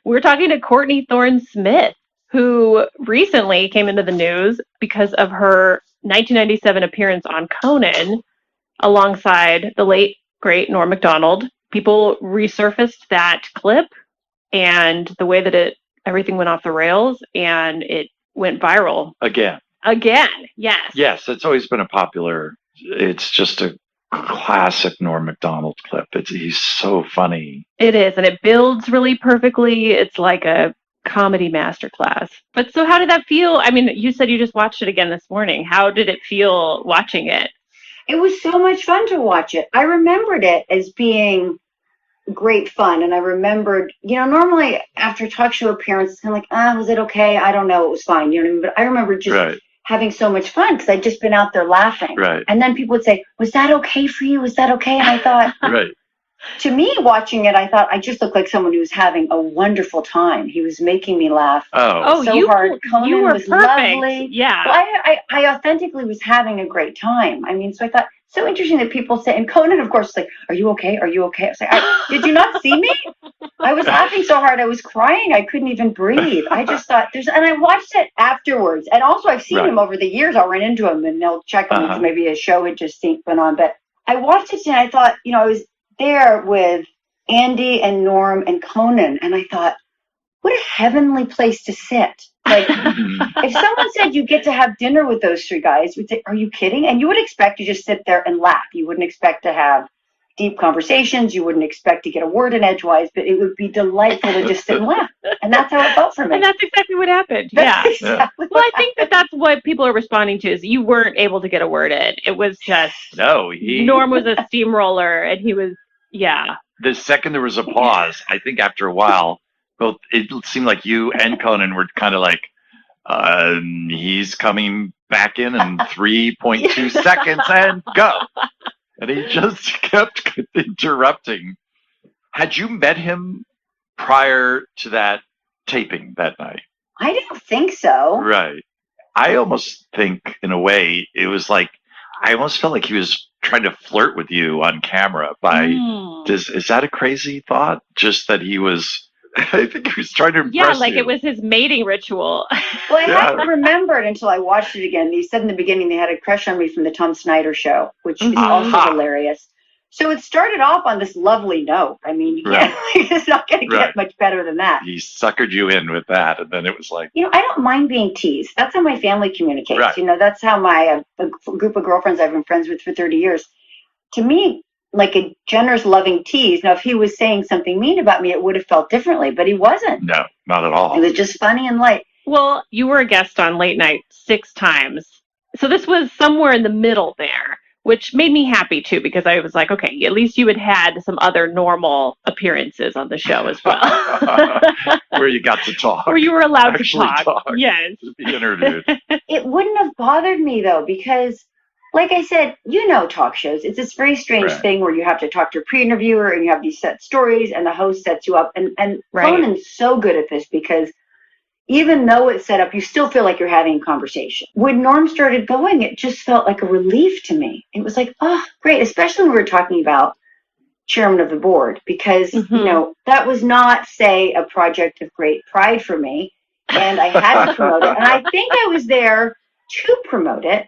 We're talking to Courtney Thorne Smith, who recently came into the news because of her 1997 appearance on Conan alongside the late, great Norm Macdonald. People resurfaced that clip and the way that everything went off the rails, and it went viral. Again, yes. Yes, it's always been it's just a classic Norm Macdonald clip. He's so funny. It is, and it builds really perfectly. It's like a comedy masterclass. But so how did that feel? I mean, you said you just watched it again this morning. How did it feel watching it? It was so much fun to watch it. I remembered it as being great fun. And I remembered, normally after a talk show appearance, it's kind of like, was it okay? I don't know. It was fine. You know what I mean? But I remember just having so much fun because I'd just been out there laughing. Right. And then people would say, was that okay for you? Was that okay? And I thought, to me, watching it, I thought I just looked like someone who was having a wonderful time. He was making me laugh so hard. Conan was perfect. Lovely. Yeah. Well, I authentically was having a great time. I mean, so I thought, so interesting that people say, and Conan, of course, is like, are you okay? Are you okay? I was like, did you not see me? I was laughing so hard. I was crying. I couldn't even breathe. I just thought and I watched it afterwards. And also I've seen him over the years. I'll run into him and they'll check him because maybe a show had just been on. But I watched it and I thought, I was there with Andy and Norm and Conan. And I thought, what a heavenly place to sit. Like, if someone said you get to have dinner with those three guys, you'd say, are you kidding? And you would expect to just sit there and laugh. You wouldn't expect to have deep conversations. You wouldn't expect to get a word in edgewise, but it would be delightful to just sit and laugh. And that's how it felt for me. And that's exactly what happened. Exactly well, I think that's what people are responding to is you weren't able to get a word in. It was just, Norm was a steamroller and he was, The second there was a pause, I think after a while, both it seemed like you and Conan were kind of like, he's coming back in 3.2 seconds and go. And he just kept interrupting. Had you met him prior to that taping that night? I don't think so. Right. I almost think, in a way, it was like, I almost felt like he was trying to flirt with you on camera is that a crazy thought? Just that he was, I think he was trying to impress you. It was his mating ritual. Well, I hadn't remembered until I watched it again. They said in the beginning they had a crush on me from the Tom Snyder show, which is also hilarious. So it started off on this lovely note. I mean, it's not going to get much better than that. He suckered you in with that, and then it was like... I don't mind being teased. That's how my family communicates. Right. That's how my a group of girlfriends I've been friends with for 30 years. To me, like a generous, loving tease. Now, if he was saying something mean about me, it would have felt differently, but he wasn't. No, not at all. It was just funny and light. Well, you were a guest on Late Night 6 times. So this was somewhere in the middle there, which made me happy, too, because I was like, okay, at least you had some other normal appearances on the show as well. Where you got to talk. Where you were allowed to talk. Yes. To be interviewed. It wouldn't have bothered me, though, because... like I said, talk shows. It's this very strange thing where you have to talk to a pre-interviewer and you have these set stories and the host sets you up. And Conan's so good at this because even though it's set up, you still feel like you're having a conversation. When Norm started going, it just felt like a relief to me. It was like, oh, great. Especially when we were talking about chairman of the board because, that was not, say, a project of great pride for me. And I had to promote it. And I think I was there to promote it.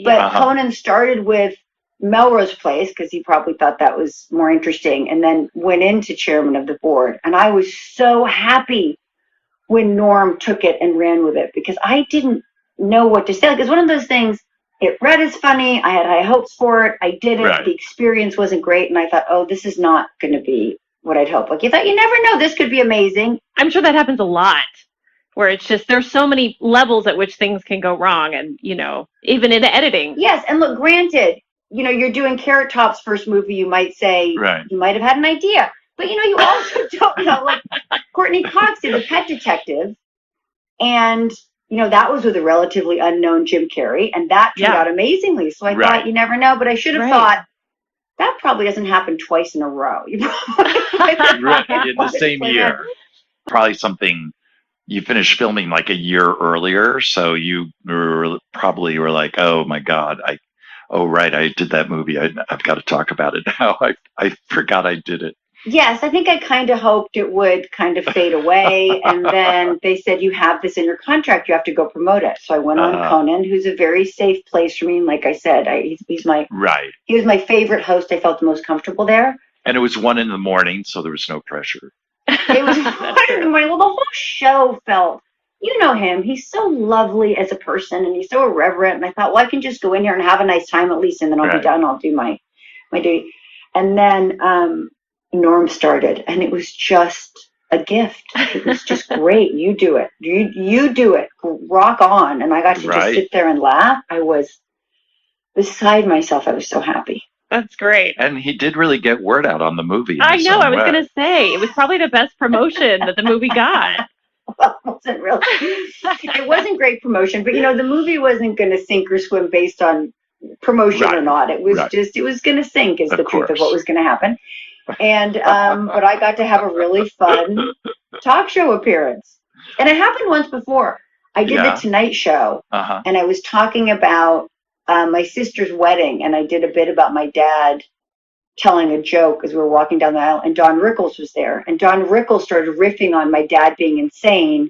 But Conan started with Melrose Place because he probably thought that was more interesting and then went into chairman of the board. And I was so happy when Norm took it and ran with it because I didn't know what to say. Like, it's one of those things, it read as funny. I had high hopes for it. I did it. Right. The experience wasn't great. And I thought, this is not going to be what I'd hoped. Like, you thought, you never know, this could be amazing. I'm sure that happens a lot. Where it's just, there's so many levels at which things can go wrong. And, even in editing. Yes. And look, granted, you're doing Carrot Top's first movie. You might say, you might have had an idea. But, you also don't know. Like, Courtney Cox did The Pet Detective. And, that was with a relatively unknown Jim Carrey. And that turned out amazingly. So I thought, you never know. But I should have thought, that probably doesn't happen twice in a row. In the same year. Probably something... you finished filming like a year earlier, so you probably were like, "Oh my God, I did that movie. I've got to talk about it now. I forgot I did it." Yes, I think I kind of hoped it would kind of fade away. And then they said, you have this in your contract. You have to go promote it. So I went on Conan, who's a very safe place for me. And like I said, he's my Right. He was my favorite host. I felt the most comfortable there. And it was 1 a.m, so there was no pressure. It was 1 a.m. Well, the whole show felt, you know him. He's so lovely as a person, and he's so irreverent. And I thought, well, I can just go in here and have a nice time at least, and then I'll be done. I'll do my duty. And then Norm started, and it was just a gift. It was just great. You do it. You do it. Rock on. And I got to just sit there and laugh. I was beside myself. I was so happy. That's great. And he did really get word out on the movie. I know. I was going to say, it was probably the best promotion that the movie got. Well, it wasn't really. It wasn't great promotion, but the movie wasn't going to sink or swim based on promotion or not. It was just, it was going to sink is the truth of what was going to happen. And, but I got to have a really fun talk show appearance. And it happened once before. I did the Tonight Show, and I was talking about my sister's wedding, and I did a bit about my dad telling a joke as we were walking down the aisle, and Don Rickles was there. And Don Rickles started riffing on my dad being insane,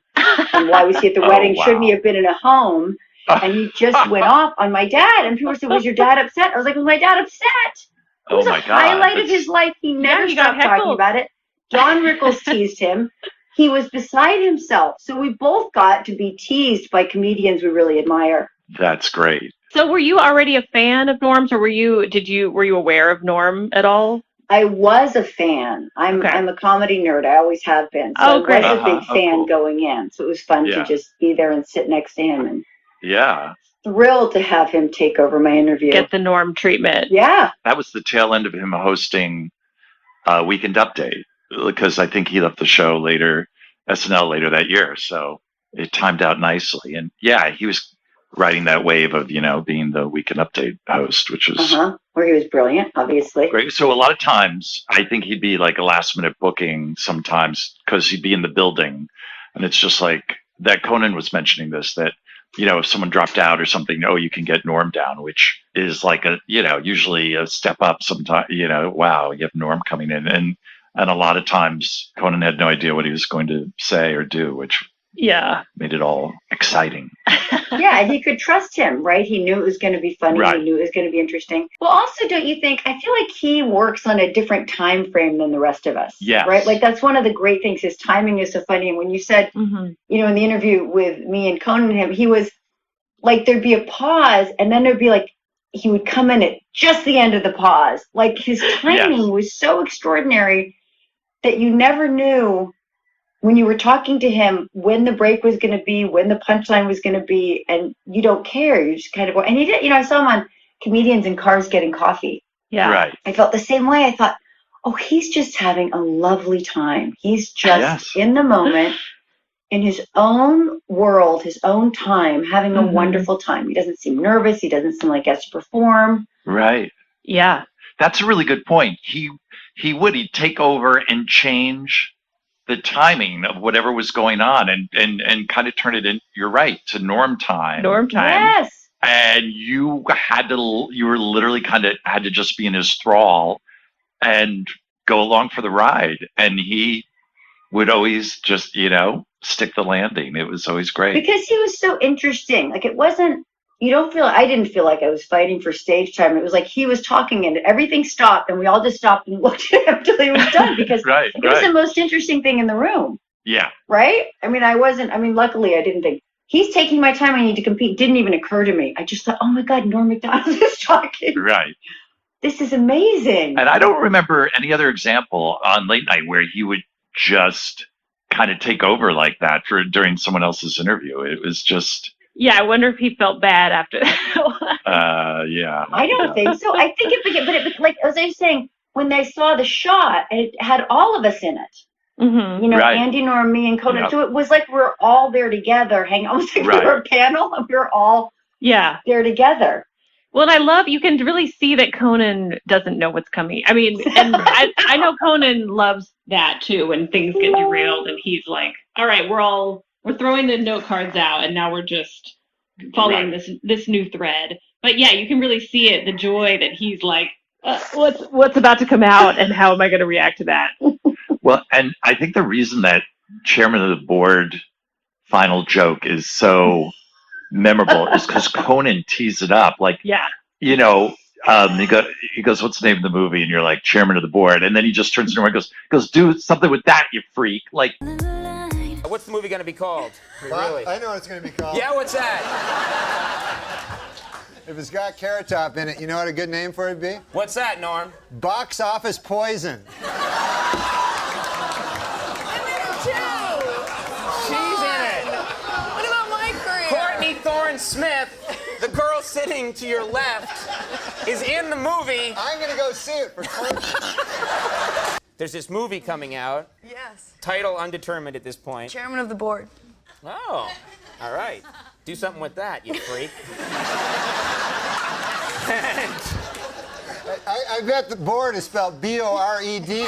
and why was he at the wedding? Wow. Shouldn't he have been in a home? And he just went off on my dad. And people said, was your dad upset? I was like, was my dad upset? It was a highlight of his life. He never stopped talking about it. Don Rickles teased him. He was beside himself. So we both got to be teased by comedians we really admire. That's great. So were you already a fan of Norm's, or were you aware of Norm at all? I was a fan. I'm a comedy nerd. I always have been. So I was a big fan going in. So it was fun to just be there and sit next to him. And thrilled to have him take over my interview. Get the Norm treatment. Yeah. That was the tail end of him hosting Weekend Update, because I think he left the show SNL later that year. So it timed out nicely. And he was riding that wave of, being the Weekend Update host, which was where he was brilliant, obviously. Great. So a lot of times I think he'd be like a last minute booking sometimes, because he'd be in the building, and it's just like that. Conan was mentioning this, that, if someone dropped out or something, you can get Norm down, which is like usually a step up sometimes, wow, you have Norm coming in. And a lot of times Conan had no idea what he was going to say or do, which made it all exciting. He could trust him, right? He knew it was going to be funny. He knew it was going to be interesting. Well, also, don't you think, I feel like he works on a different time frame than the rest of us. Yes. Right? Like, that's one of the great things. His timing is so funny. And when you said, in the interview with me and Conan and him, he was like, there'd be a pause, and then there'd be like, he would come in at just the end of the pause. Like, his timing was so extraordinary that you never knew when you were talking to him when the break was going to be, when the punchline was going to be, and you don't care. You just kind of go. And he did, I saw him on Comedians in Cars Getting Coffee. Yeah. Right. I felt the same way. I thought, he's just having a lovely time. He's just in the moment, in his own world, his own time, having a wonderful time. He doesn't seem nervous. He doesn't seem like he has to perform. Right. Yeah. That's a really good point. He'd take over and change the timing of whatever was going on, and kind of turn it in, you're right, to Norm time. Yes. And you were literally kind of had to just be in his thrall and go along for the ride. And he would always just, stick the landing. It was always great. Because he was so interesting. Like, it wasn't, I didn't feel like I was fighting for stage time. It was like he was talking and everything stopped, and we all just stopped and looked at him until he was done, because it was the most interesting thing in the room. Yeah. Right? Luckily I didn't think, he's taking my time, I need to compete. Didn't even occur to me. I just thought, oh my God, Norm Macdonald is talking. Right. This is amazing. And I don't remember any other example on late night where he would just kind of take over like that during someone else's interview. It was just... Yeah, I wonder if he felt bad after that. I don't think so. I think but like as I was saying, when they saw the shot, it had all of us in it. Andy, Norm, me, and Conan. So it was like we're all there together, almost like we were a panel, and we were all there together. Well, and you can really see that Conan doesn't know what's coming. I mean, and I know Conan loves that too, when things get derailed, and he's like, all right, we're throwing the note cards out, and now we're just following this new thread. But yeah, you can really see it, the joy that he's like what's about to come out, and how am I going to react to that? Well, and I think the reason that chairman of the board final joke is so memorable is because Conan teased it up. Like, Yeah. you know, he goes, what's the name of the movie? And you're like, chairman of the board. And then he just turns to her and goes, do something with that, you freak. Like, what's the movie going to be called? Really? I know what it's going to be called. Yeah, what's that? If it's got Carrot Top in it, you know what a good name for it would be? What's that, Norm? Box Office Poison. She's in it. What about my career? Courtney Thorne Smith, the girl sitting to your left, is in the movie. I'm going to go see it for Courtney. There's this movie coming out. Yes. Title undetermined at this point. Chairman of the board. Oh, all right. Do something with that, you freak. I bet the board is spelled B-O-R-E-D.